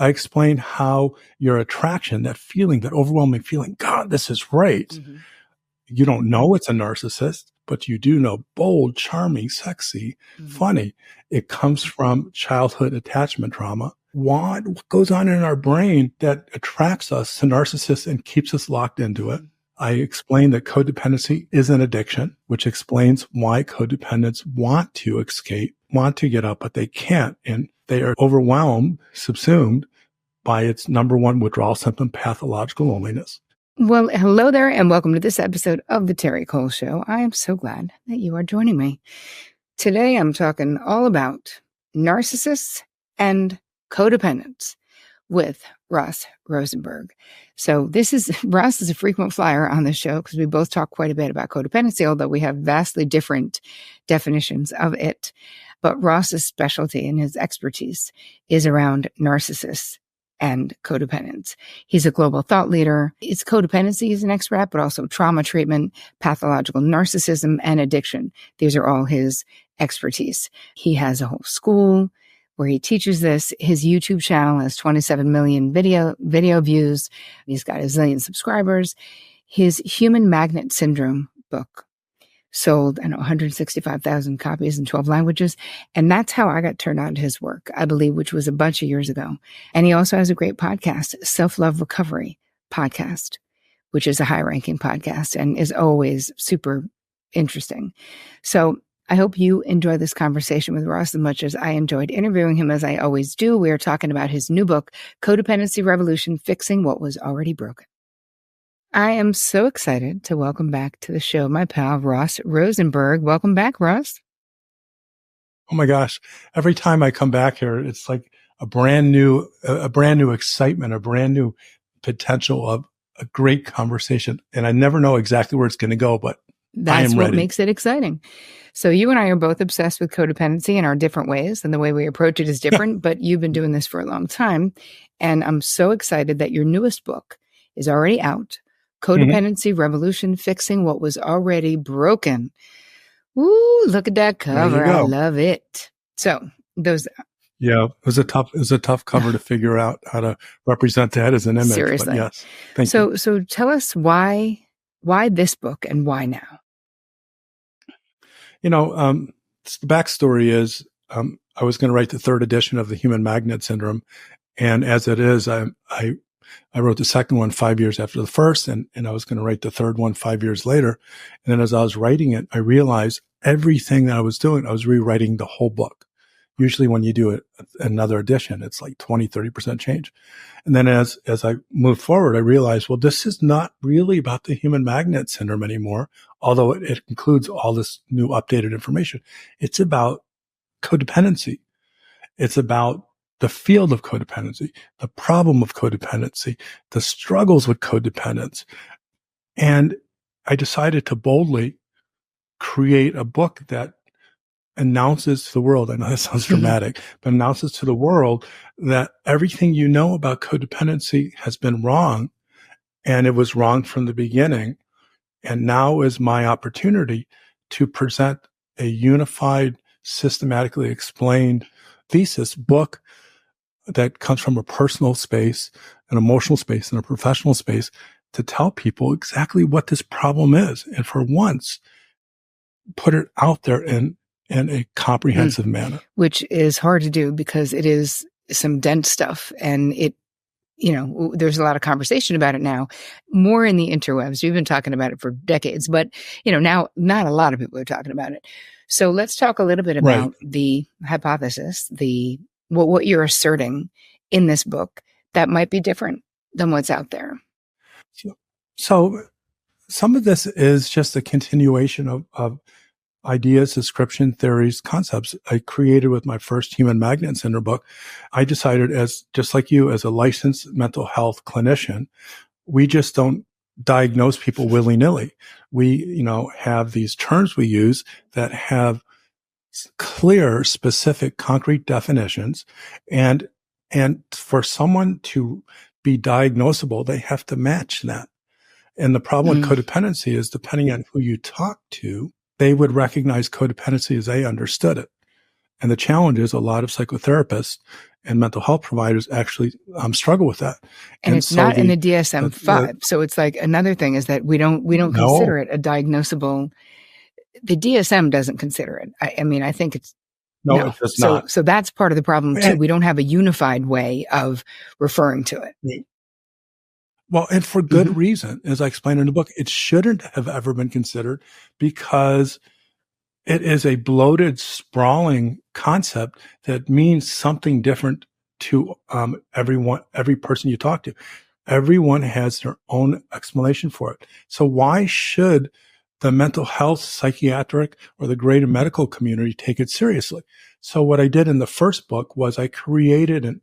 I explained how your attraction, that feeling, that overwhelming feeling, God, this is right. Mm-hmm. You don't know it's a narcissist, but you do know bold, charming, sexy, funny. It comes from childhood attachment trauma. What goes on in our brain that attracts us to narcissists and keeps us locked into it? I explained that codependency is an addiction, which explains why codependents want to escape, want to get out, but they can't. And they are overwhelmed, subsumed by its number one withdrawal symptom, pathological loneliness. Well, hello there, and welcome to this episode of The Terri Cole Show. I am so glad that you are joining me. Today, I'm talking all about narcissists and codependents with Rosenberg. So Ross is a frequent flyer on the show because we both talk quite a bit about codependency, although we have vastly different definitions of it. But Ross's specialty and his expertise is around narcissists and codependents. He's a global thought leader. It's codependency he's an expert at, but also trauma treatment, pathological narcissism, and addiction. These are all his expertise. He has a whole school where he teaches this. His YouTube channel has 27 million video views. He's got a zillion subscribers. His Human Magnet Syndrome book sold, 165,000 copies in 12 languages. And that's how I got turned on to his work, I believe, which was a bunch of years ago. And he also has a great podcast, Self-Love Recovery Podcast, which is a high-ranking podcast and is always super interesting. So I hope you enjoy this conversation with Ross as much as I enjoyed interviewing him, as I always do. We are talking about his new book, Codependency Revolution, Fixing What Was Already Broken. I am so excited to welcome back to the show my pal, Ross Rosenberg. Welcome back, Ross. Oh my gosh. Every time I come back here, it's like a brand new excitement, a brand new potential of a great conversation. And I never know exactly where it's going to go, but that's what makes it exciting. So you and I are both obsessed with codependency in our different ways, and the way we approach it is different, but you've been doing this for a long time. And I'm so excited that your newest book is already out. Codependency Revolution, Fixing What Was Already Broken. Ooh, look at that cover. I love it. So those. Yeah, it was a tough cover to figure out how to represent that as an image. Seriously. But yes. Thank you. So tell us why this book and why now? The backstory is, I was going to write the third edition of the Human Magnet Syndrome. And as it is, I wrote the second one 5 years after the first, and I was going to write the third one 5 years later. And then as I was writing it, I realized everything that I was doing, I was rewriting the whole book. Usually when you do another edition, it's like 20, 30% change. And then as I moved forward, I realized, well, this is not really about the human magnet syndrome anymore, although it includes all this new updated information. It's about codependency. It's about the field of codependency, the problem of codependency, the struggles with codependence. And I decided to boldly create a book that announces to the world, I know that sounds dramatic, but announces to the world that everything you know about codependency has been wrong, and it was wrong from the beginning. And now is my opportunity to present a unified, systematically explained thesis book that comes from a personal space, an emotional space, and a professional space to tell people exactly what this problem is. And for once, put it out there in a comprehensive manner. Which is hard to do because it is some dense stuff, and there's a lot of conversation about it now, more in the interwebs. We've been talking about it for decades, but, now not a lot of people are talking about it. So let's talk a little bit about the hypothesis, what you're asserting in this book that might be different than what's out there. So some of this is just a continuation of ideas, description, theories, concepts I created with my first Human Magnet Syndrome book. I decided, just like you, as a licensed mental health clinician, we just don't diagnose people willy-nilly. We, have these terms we use that have clear, specific, concrete definitions. And for someone to be diagnosable, they have to match that. And the problem with codependency is, depending on who you talk to, they would recognize codependency as they understood it. And the challenge is a lot of psychotherapists and mental health providers actually struggle with that. And it's so not in the DSM-5. So it's like another thing is that we don't consider it a diagnosable. The DSM doesn't consider it. I mean, I think it's no. It does not. So that's part of the problem too. We don't have a unified way of referring to it. Well, and for good reason, as I explained in the book, it shouldn't have ever been considered because it is a bloated, sprawling concept that means something different to every person you talk to. Everyone has their own explanation for it. So why should the mental health, psychiatric, or the greater medical community take it seriously? So what I did in the first book was I created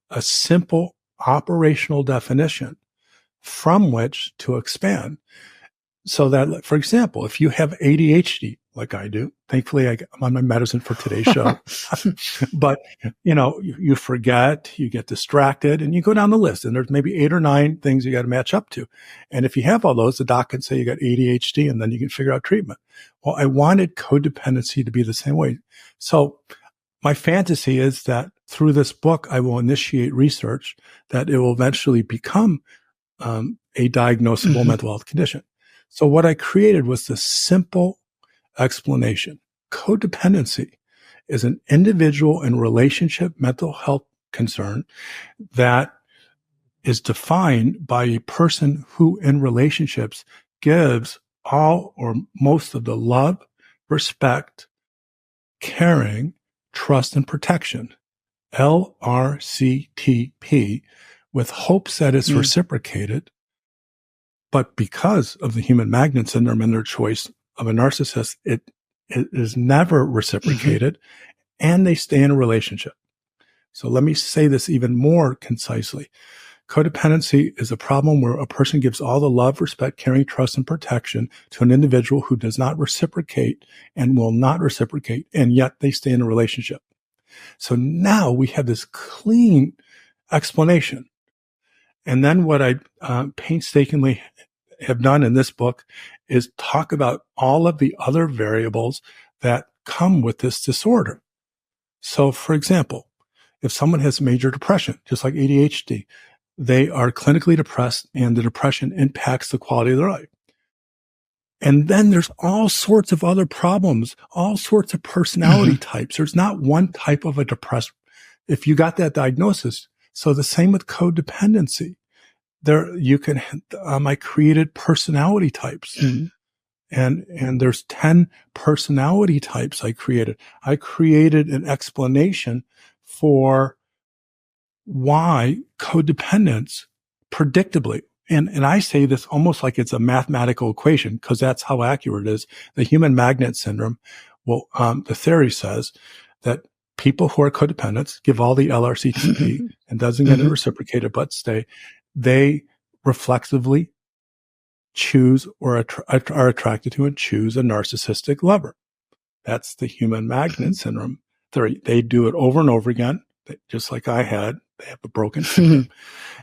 a simple operational definition from which to expand. So that, for example, if you have ADHD, like I do, thankfully I'm on my medicine for today's show, but you forget, you get distracted, and you go down the list, and there's maybe 8 or 9 things you got to match up to. And if you have all those, the doc can say you got ADHD, and then you can figure out treatment. Well, I wanted codependency to be the same way. So my fantasy is that through this book, I will initiate research that it will eventually become a diagnosable mental health condition. So what I created was this simple explanation. Codependency is an individual and relationship mental health concern that is defined by a person who in relationships gives all or most of the love, respect, caring, trust, and protection, LRCTP, with hopes that it's reciprocated. But because of the human magnet syndrome and their choice of a narcissist, it is never reciprocated, and they stay in a relationship. So let me say this even more concisely. Codependency is a problem where a person gives all the love, respect, caring, trust, and protection to an individual who does not reciprocate and will not reciprocate, and yet they stay in a relationship. So now we have this clean explanation. And then what I painstakingly have done in this book is talk about all of the other variables that come with this disorder. So, for example, if someone has major depression, just like ADHD, they are clinically depressed and the depression impacts the quality of their life. And then there's all sorts of other problems, all sorts of personality types. There's not one type of a depressed, if you got that diagnosis. So the same with codependency. I created personality types, and there's 10 personality types I created. I created an explanation for why codependents predictably, and I say this almost like it's a mathematical equation because that's how accurate it is. The human magnet syndrome, the theory says that people who are codependents give all the LRCTP and doesn't get it reciprocated but stay. They reflexively choose or are attracted to and choose a narcissistic lover. That's the human magnet syndrome theory. They do it over and over again, just like I had. They have a broken system.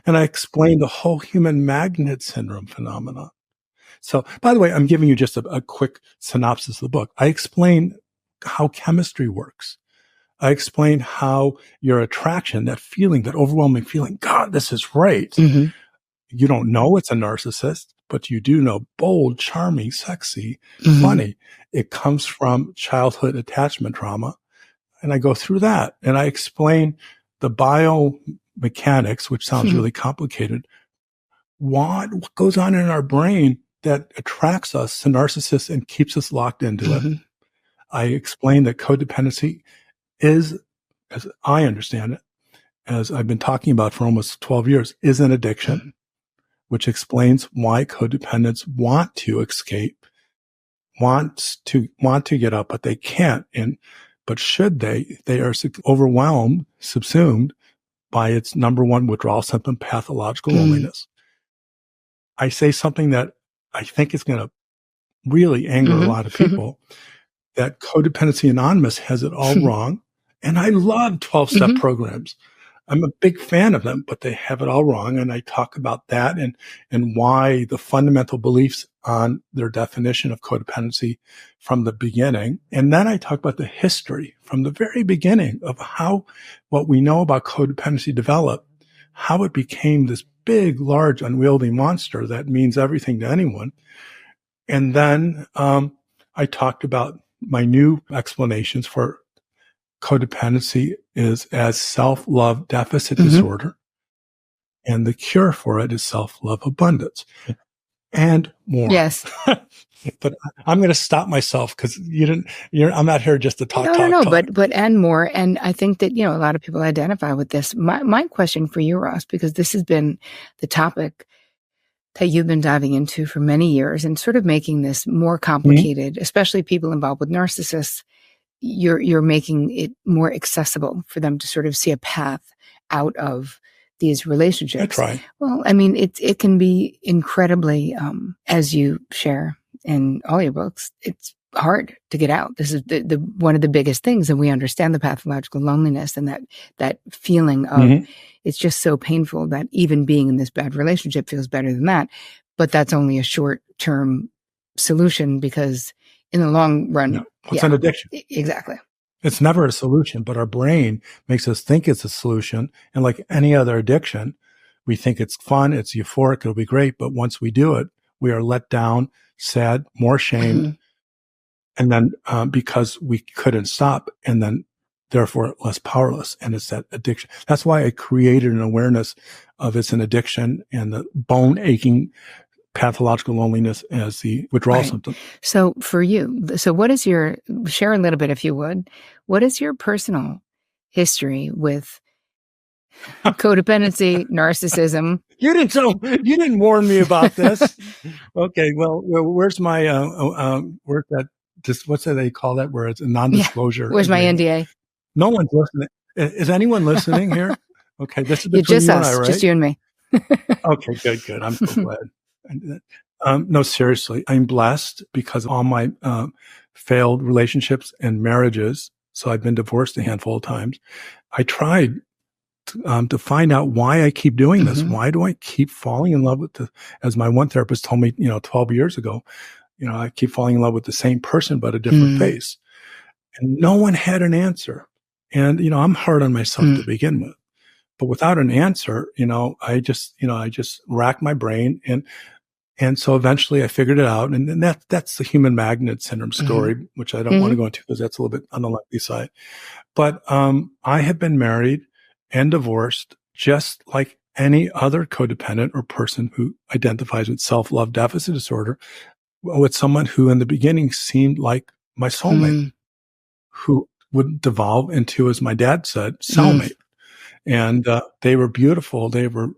And I explained the whole human magnet syndrome phenomenon. So, by the way, I'm giving you just a quick synopsis of the book. I explain how chemistry works. I explain how your attraction, that feeling, that overwhelming feeling, God, this is right. You don't know it's a narcissist, but you do know bold, charming, sexy, funny. It comes from childhood attachment trauma. And I go through that and I explain the biomechanics, which sounds really complicated. What goes on in our brain that attracts us to narcissists and keeps us locked into it. I explain that codependency is, as I understand it, as I've been talking about for almost 12 years, is an addiction, which explains why codependents want to escape, want to get up, but they can't. But should they are overwhelmed, subsumed by its number one withdrawal symptom, pathological loneliness. I say something that I think is going to really anger a lot of people, that Codependency Anonymous has it all wrong. And I love 12-step programs. I'm a big fan of them, but they have it all wrong. And I talk about that and why the fundamental beliefs on their definition of codependency from the beginning. And then I talk about the history from the very beginning of how what we know about codependency developed, how it became this big, large, unwieldy monster that means everything to anyone. And then I talked about my new explanations for codependency is as self-love deficit disorder, and the cure for it is self-love abundance, and more. Yes. But I'm going to stop myself because I'm not here just to talk. No, but and more. And I think that, a lot of people identify with this. My question for you, Ross, because this has been the topic that you've been diving into for many years and sort of making this more complicated, especially people involved with narcissists. You're making it more accessible for them to sort of see a path out of these relationships. I try. Well, I mean, it can be incredibly, as you share in all your books, it's hard to get out. This is the one of the biggest things, and we understand the pathological loneliness and that feeling of it's just so painful that even being in this bad relationship feels better than that. But that's only a short-term solution because in the long run, it's an addiction. Exactly. It's never a solution, but our brain makes us think it's a solution. And like any other addiction, we think it's fun, it's euphoric, it'll be great. But once we do it, we are let down, sad, more shamed. And then because we couldn't stop, and then therefore less powerless. And it's that addiction. That's why I created an awareness of it's an addiction and the bone aching pathological loneliness as the withdrawal symptom. So for you, what is share a little bit, if you would, what is your personal history with codependency, narcissism? You didn't warn me about this. Okay. Well, where's my, where's that, what's that they call that, where it's a non-disclosure? Yeah. Where's my NDA? No one's listening. Is anyone listening here? Okay. This is between just you us, and I, right? Just you and me. Okay, good. I'm so glad. No, seriously, I'm blessed because of all my failed relationships and marriages. So I've been divorced a handful of times. I tried to find out why I keep doing this. Why do I keep falling in love with as my one therapist told me, 12 years ago, I keep falling in love with the same person, but a different face. And no one had an answer. And, I'm hard on myself to begin with. But without an answer, I just racked my brain. And so eventually I figured it out. And that's the human magnet syndrome story, which I don't want to go into because that's a little bit on the likely side. But I have been married and divorced just like any other codependent or person who identifies with self-love deficit disorder, with someone who in the beginning seemed like my soulmate, who would devolve into, as my dad said, cellmate. And they were beautiful. They were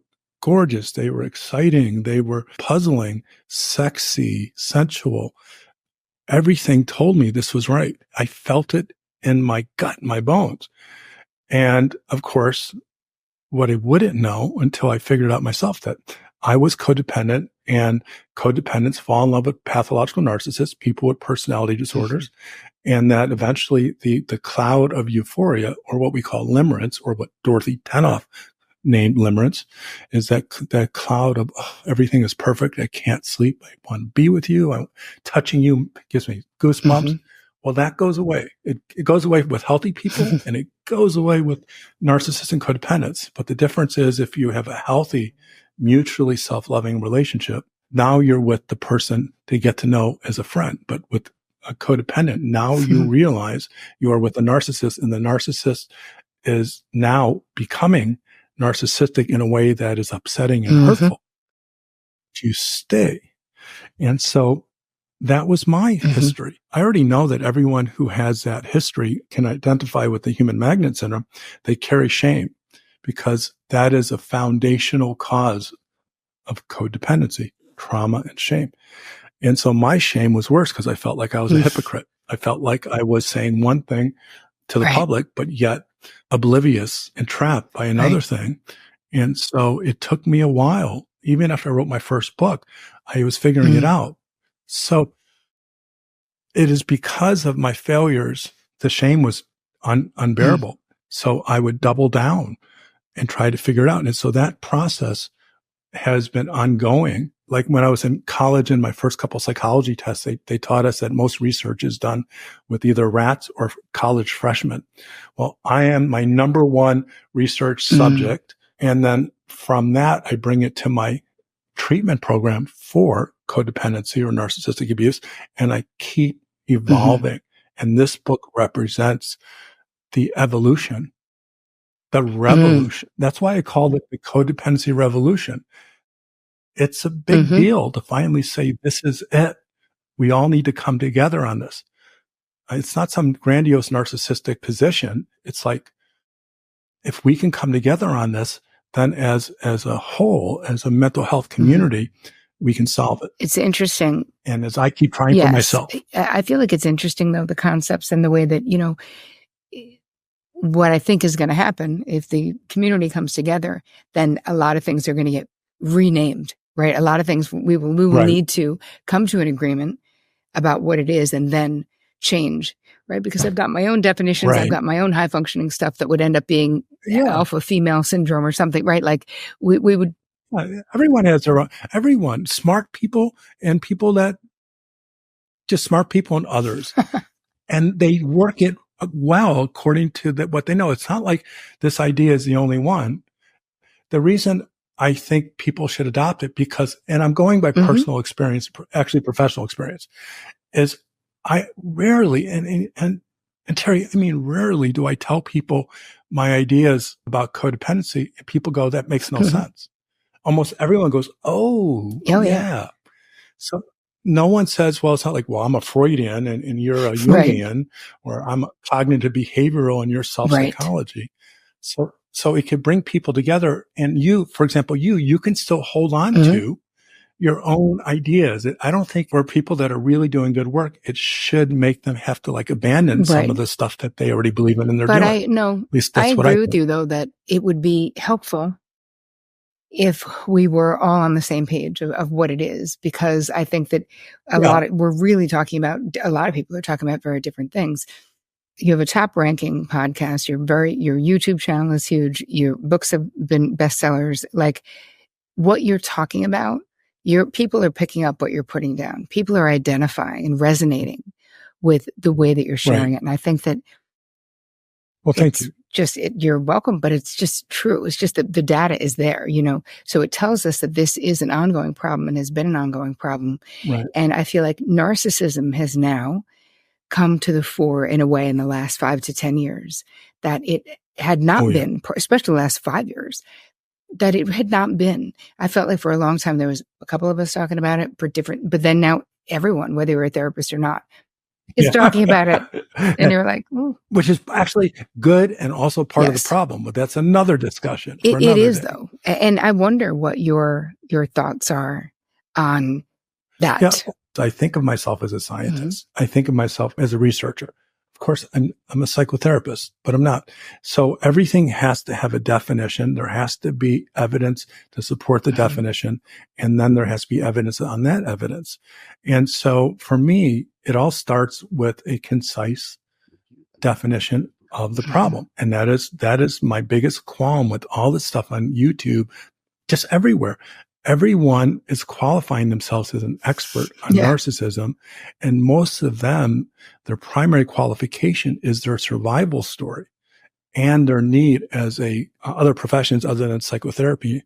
gorgeous. They were exciting. They were puzzling, sexy, sensual. Everything told me this was right. I felt it in my gut, my bones. And of course, what I wouldn't know until I figured out myself that I was codependent, and codependents fall in love with pathological narcissists, people with personality disorders. And that eventually the cloud of euphoria, or what we call limerence, or what Dorothy Tenoff named limerence, is that cloud of everything is perfect. I can't sleep. I want to be with you. Touching you gives me goosebumps. Well, that goes away. It goes away with healthy people and it goes away with narcissists and codependents. But the difference is if you have a healthy, mutually self-loving relationship, now you're with the person to get to know as a friend. But with a codependent, now you realize you are with a narcissist, and the narcissist is now becoming narcissistic in a way that is upsetting and hurtful. You stay. And so that was my history. I already know that everyone who has that history can identify with the human magnet syndrome. They carry shame because that is a foundational cause of codependency, trauma, and shame. And so my shame was worse because I felt like I was a hypocrite. I felt like I was saying one thing to the public, but yet oblivious and trapped by another thing. And so it took me a while. Even after I wrote my first book, I was figuring it out. So it is because of my failures, the shame was unbearable. So I would double down and try to figure it out. And so that process has been ongoing. Like when I was in college in my first couple of psychology tests, they taught us that most research is done with either rats or college freshmen. Well, I am my number one research subject. And then from that, I bring it to my treatment program for codependency or narcissistic abuse. And I keep evolving. And this book represents the evolution, the revolution. That's why I called it the codependency revolution. It's a big deal to finally say, this is it. We all need to come together on this. It's not some grandiose narcissistic position. It's like, if we can come together on this, then as a whole, as a mental health community, we can solve it. It's interesting. And as I keep trying for myself. I feel like it's interesting, though, the concepts and the way that, what I think is going to happen if the community comes together, then a lot of things are going to get renamed, right? A lot of things we will need to come to an agreement about what it is and then change, right? Because I've got my own definitions. I've got my own high functioning stuff that would end up being alpha female syndrome or something, right? Like we would. Everyone has their own, smart people and people that just smart people and others. And they work it well according to what they know. It's not like this idea is the only one. The reason I think people should adopt it and I'm going by personal experience, actually professional experience, is I rarely, and Terri, I mean, rarely do I tell people my ideas about codependency and people go, that makes no sense. Almost everyone goes, oh yeah. So no one says, well, it's not like, well, I'm a Freudian and you're a Jungian, or I'm a cognitive behavioral and you're self-psychology. So it could bring people together. And you, for example, you can still hold on to your own ideas. I don't think for people that are really doing good work, it should make them have to abandon some of the stuff that they already believe in and they're doing. I agree with you, though, that it would be helpful if we were all on the same page of what it is, because I think that we're really talking about, a lot of people are talking about very different things. You have a top ranking podcast. Your YouTube channel is huge. Your books have been bestsellers. Like what you're talking about, people are picking up what you're putting down. People are identifying and resonating with the way that you're sharing it. And I think that, well, thank you. You're welcome, but it's just true. It's just that the data is there, so it tells us that this is an ongoing problem and has been an ongoing problem. Right. And I feel like narcissism has now come to the fore in a way in the last 5 to 10 years that it had not been, especially the last 5 years, that it had not been. I felt like for a long time, there was a couple of us talking about it but then now everyone, whether you're a therapist or not, is talking about it. And you're like, ooh. Which is actually good and also part of the problem, but that's another discussion. It is, though. And I wonder what your thoughts are on that. Yeah. I think of myself as a scientist. I think of myself as a researcher. Of course, I'm a psychotherapist, but I'm not. So everything has to have a definition. There has to be evidence to support the definition. And then there has to be evidence on that evidence. And so for me, it all starts with a concise definition of the problem. And that is my biggest qualm with all this stuff on YouTube, just everywhere. Everyone is qualifying themselves as an expert on narcissism. And most of them, their primary qualification is their survival story and their need as other professions other than psychotherapy.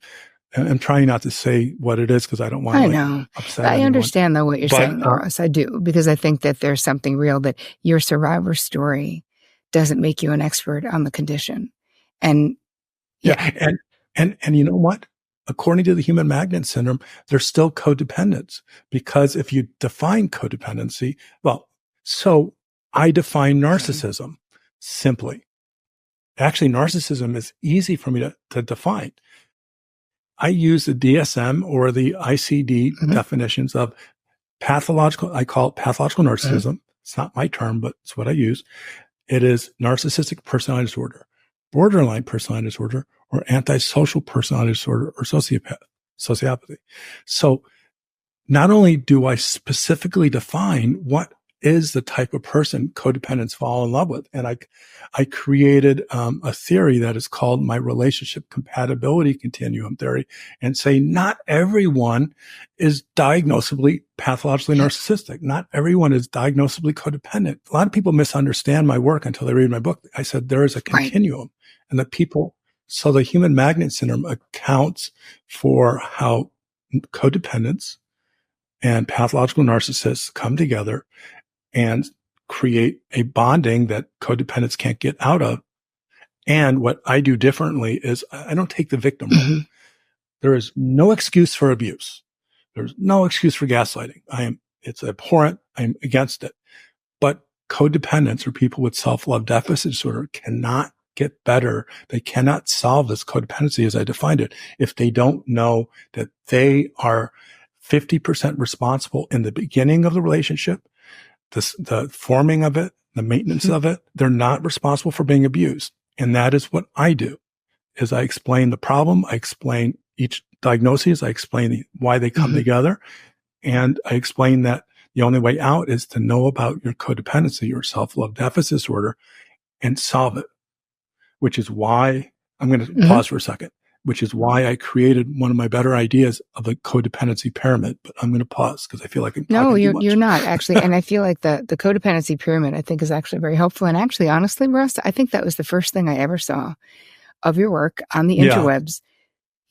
And I'm trying not to say what it is because I don't want to upset anyone. I understand, though, what you're saying, Ross. I do, because I think that there's something real that your survivor story doesn't make you an expert on the condition. And and you know what? According to the human magnet syndrome, there's still codependents, because if you define codependency, so I define narcissism simply. Actually, narcissism is easy for me to define. I use the DSM or the ICD definitions of pathological. I call it pathological narcissism. It's not my term, but it's what I use. It is narcissistic personality disorder, borderline personality disorder, or antisocial personality disorder, or sociopathy. So not only do I specifically define what is the type of person codependents fall in love with. And I created a theory that is called my relationship compatibility continuum theory, and say not everyone is diagnosably pathologically narcissistic. Not everyone is diagnosably codependent. A lot of people misunderstand my work until they read my book. I said there is a continuum, and so the human magnet syndrome accounts for how codependents and pathological narcissists come together and create a bonding that codependents can't get out of. And what I do differently is I don't take the victim role. There is no excuse for abuse. There's no excuse for gaslighting. It's abhorrent. I'm against it. But codependents, or people with self-love deficit disorder, cannot get better. They cannot solve this codependency as I defined it if they don't know that they are 50% responsible in the beginning of the relationship, the forming of it, the maintenance of it. They're not responsible for being abused. And that is what I do, is I explain the problem. I explain each diagnosis. I explain why they come together. And I explain that the only way out is to know about your codependency, your self-love deficit disorder, and solve it, which is why I'm going to pause for a second, which is why I created one of my better ideas of a codependency pyramid. But I'm going to pause because I feel like I'm talking too much. You're not actually. And I feel like the codependency pyramid, I think, is actually very helpful. And actually, honestly, Russ, I think that was the first thing I ever saw of your work on the interwebs.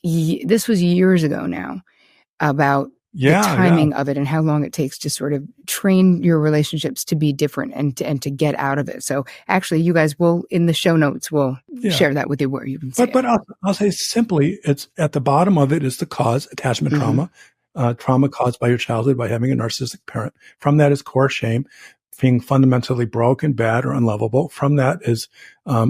This was years ago now, about the timing of it and how long it takes to sort of train your relationships to be different and to get out of it. So actually, you guys will, in the show notes, we'll share that with you where you can see But I'll say simply, it's at the bottom of it is the cause, attachment trauma, trauma caused by your childhood by having a narcissistic parent. From that is core shame, being fundamentally broken, bad, or unlovable. From that is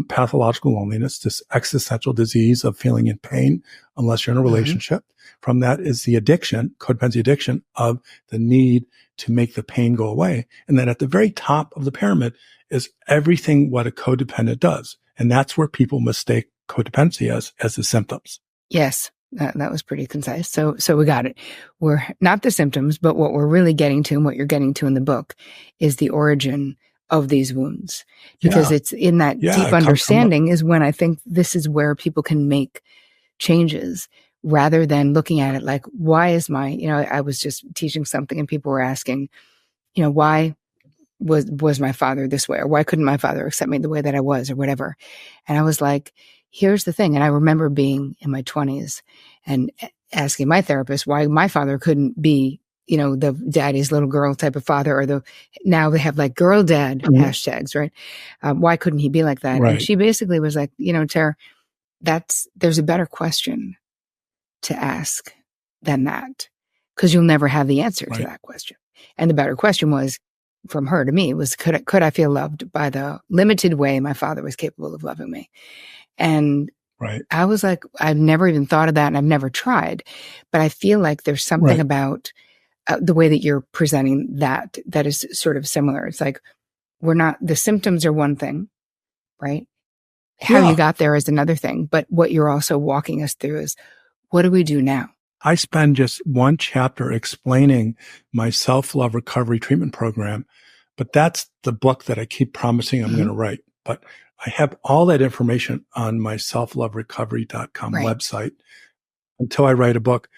pathological loneliness, this existential disease of feeling in pain unless you're in a relationship. From that is the addiction, codependency addiction, of the need to make the pain go away. And then at the very top of the pyramid is everything what a codependent does. And that's where people mistake codependency as the symptoms. Yes. That was pretty concise. So we got it. We're not the symptoms, but what we're really getting to, and what you're getting to in the book, is the origin of these wounds. Because it's in that deep understanding is when I think this is where people can make changes, rather than looking at it like, why is I was just teaching something and people were asking, why was my father this way? Or why couldn't my father accept me the way that I was, or whatever? And I was like, here's the thing. And I remember being in my 20s and asking my therapist why my father couldn't be, the daddy's little girl type of father, or now they have like girl dad hashtags, right? Why couldn't he be like that? Right. And she basically was like, Terri, there's a better question to ask than that, because you'll never have the answer to that question. And the better question was, from her to me, was, could I feel loved by the limited way my father was capable of loving me? And I was like, I've never even thought of that, and I've never tried. But I feel like there's something about the way that you're presenting that is sort of similar. It's like, the symptoms are one thing, right? How you got there is another thing. But what you're also walking us through is, what do we do now? I spend just one chapter explaining my self-love recovery treatment program, but that's the book that I keep promising I'm going to write. But I have all that information on my selfloverecovery.com website until I write a book.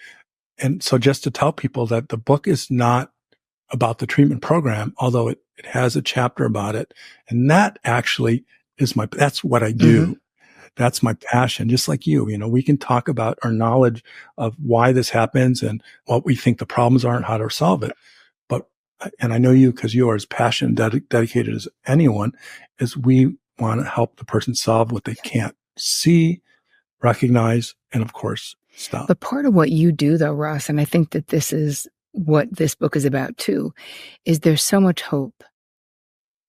And so just to tell people that the book is not about the treatment program, although it has a chapter about it. And that actually is that's what I do. That's my passion. Just like you, we can talk about our knowledge of why this happens and what we think the problems are and how to solve it. And I know you, because you are as passionate, dedicated as anyone, is we want to help the person solve what they can't see, recognize, and of course, stop. But part of what you do, though, Ross, and I think that this is what this book is about too, is there's so much hope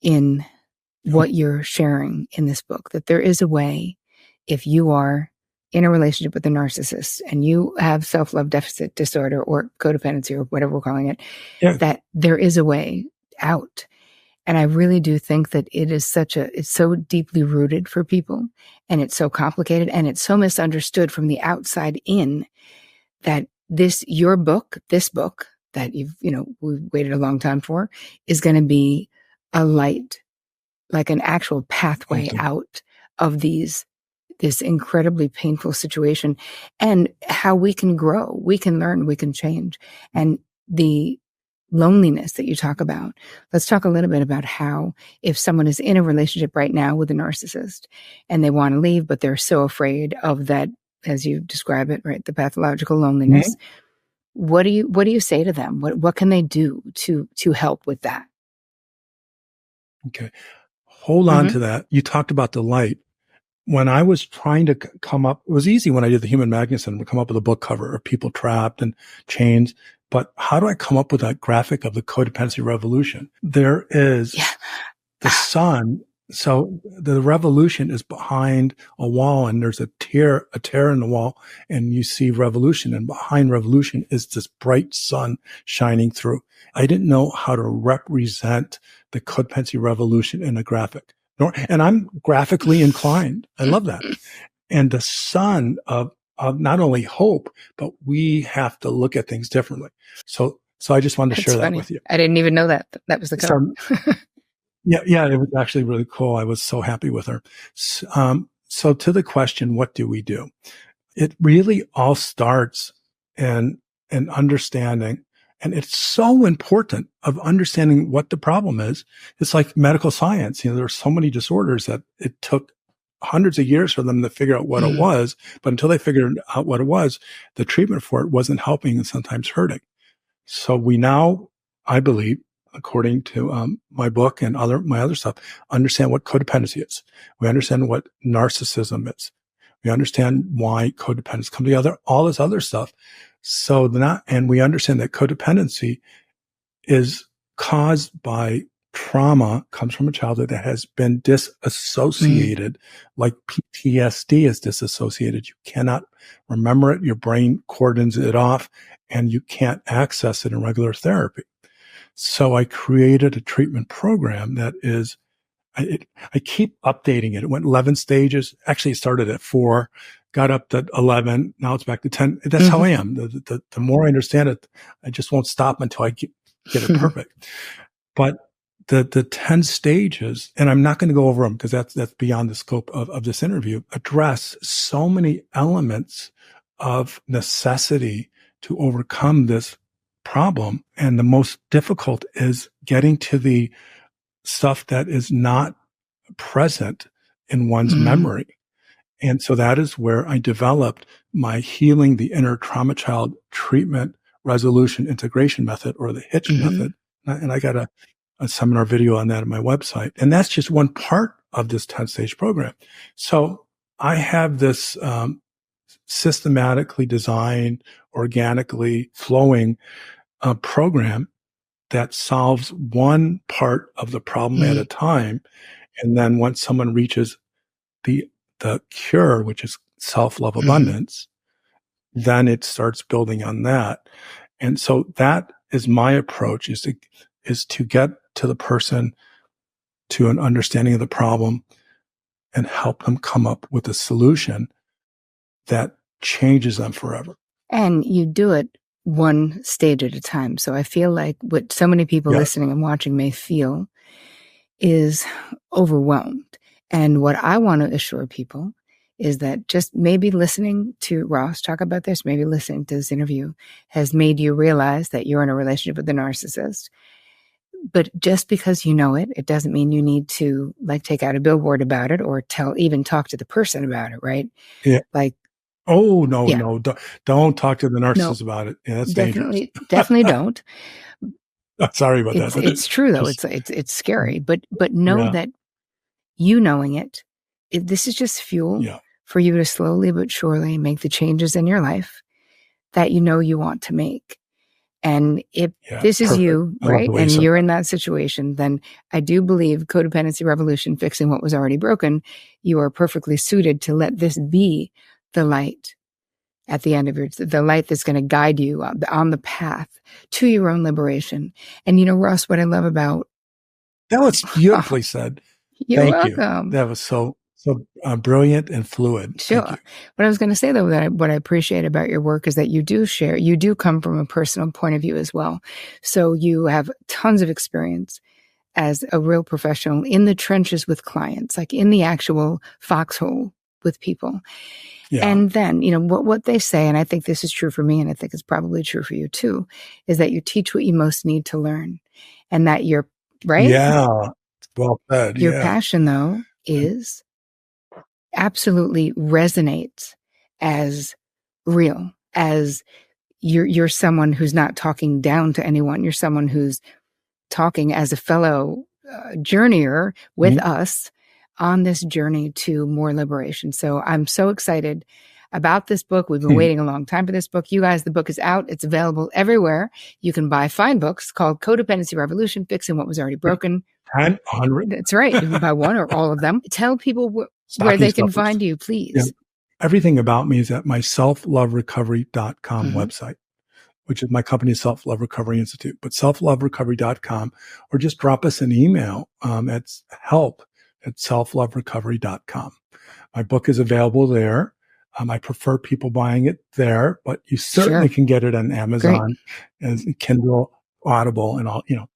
in what you're sharing in this book, that there is a way, if you are in a relationship with a narcissist and you have self-love deficit disorder or codependency or whatever we're calling it, that there is a way out. And I really do think that it's so deeply rooted for people, and it's so complicated, and it's so misunderstood from the outside in, that this book that we've waited a long time for is going to be a light, like an actual pathway out of this incredibly painful situation, and how we can grow, we can learn, we can change. And the loneliness that you talk about, let's talk a little bit about how, if someone is in a relationship right now with a narcissist and they want to leave, but they're so afraid of that, as you describe it, right, the pathological loneliness, what do you say to them? What can they do to help with that? Okay. Hold on to that. You talked about the light. When I was trying to come up, it was easy when I did the Human Magnet Syndrome to come up with a book cover of people trapped and chains. But how do I come up with that graphic of the codependency revolution? There is the sun. So the revolution is behind a wall, and there's a tear in the wall, and you see revolution, and behind revolution is this bright sun shining through. I didn't know how to represent the codependency revolution in a graphic. And I'm graphically inclined. I love that. And the sun of not only hope, but we have to look at things differently. So I just wanted to share that with you. I didn't even know that was the cover. Yeah, it was actually really cool. I was so happy with her. So to the question, what do we do? It really all starts in understanding. And it's so important of understanding what the problem is. It's like medical science. There are so many disorders that it took hundreds of years for them to figure out what it was. But until they figured out what it was, the treatment for it wasn't helping and sometimes hurting. So we now, I believe, according to my book and my other stuff, understand what codependency is. We understand what narcissism is. We understand why codependents come together, all this other stuff. And we understand that codependency is caused by trauma, comes from a childhood that has been disassociated, like PTSD is disassociated. You cannot remember it. Your brain cordons it off, and you can't access it in regular therapy. So I created a treatment program that is, I keep updating it. It went 11 stages. Actually, it started at 4, got up to 11. Now it's back to 10. That's how I am. The more I understand it, I just won't stop until I get it perfect. But the 10 stages, and I'm not going to go over them because that's beyond the scope of this interview, address so many elements of necessity to overcome this problem. And the most difficult is getting to the stuff that is not present in one's memory. And so that is where I developed my Healing the Inner Trauma Child Treatment Resolution Integration Method, or the HITCH method. And I got a seminar video on that on my website. And that's just one part of this 10-stage program. So I have this systematically designed, organically flowing program that solves one part of the problem at a time. And then once someone reaches the cure, which is self-love abundance, then it starts building on that. And so that is my approach, is to get to the person to an understanding of the problem and help them come up with a solution that changes them forever. And you do it one stage at a time. So I feel like what so many people listening and watching may feel is overwhelmed. And what I want to assure people is that just maybe listening to Ross talk about this, maybe listening to this interview has made you realize that you're in a relationship with a narcissist. But just because you know it, it doesn't mean you need to take out a billboard about it or even talk to the person about it, right? Yeah. Oh, no, don't talk to the narcissist about it. Yeah, that's dangerous. Definitely don't. Sorry about that. It's true though. It's scary, but know that you knowing it, this is just fuel for you to slowly but surely make the changes in your life that you know you want to make. And if this is you, right, and you're in that situation, then I do believe Codependency Revolution, fixing what was already broken, you are perfectly suited to let this be the light at the end of the light that's going to guide you on the path to your own liberation. And Ross, what I love about... That was beautifully said. You're Thank welcome. you. That was so So brilliant and fluid. Sure. Thank you. What I was going to say, though, that what I appreciate about your work is that you do come from a personal point of view as well. So you have tons of experience as a real professional in the trenches with clients, like in the actual foxhole with people. Yeah. And then, what they say, and I think this is true for me, and I think it's probably true for you too, is that you teach what you most need to learn. And that you're, right? Yeah. Well said. Your Yeah. passion, though, is absolutely resonates as real, as you're someone who's not talking down to anyone. You're someone who's talking as a fellow journeyer with us on this journey to more liberation. So I'm so excited about this book. We've been waiting a long time for this book. You guys, the book is out. It's available everywhere. You can buy fine books called Codependency Revolution, Fixing What Was Already Broken. 100. That's right. You can buy one or all of them. Tell people where they can find you, please. Yeah. Everything about me is at my selfloverecovery.com website, which is my company's Self Love Recovery Institute, but selfloverecovery.com, or just drop us an email at help@selfloverecovery.com. My book is available there. I prefer people buying it there, but you certainly can get it on Amazon and Kindle, Audible, and all the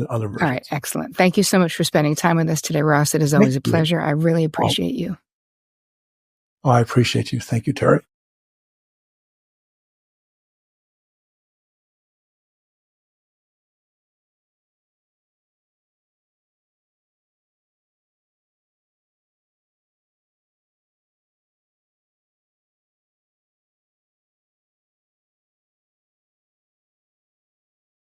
other versions. All right. Excellent. Thank you so much for spending time with us today, Ross. It is always a pleasure. I really appreciate you. Oh, I appreciate you. Thank you, Terri.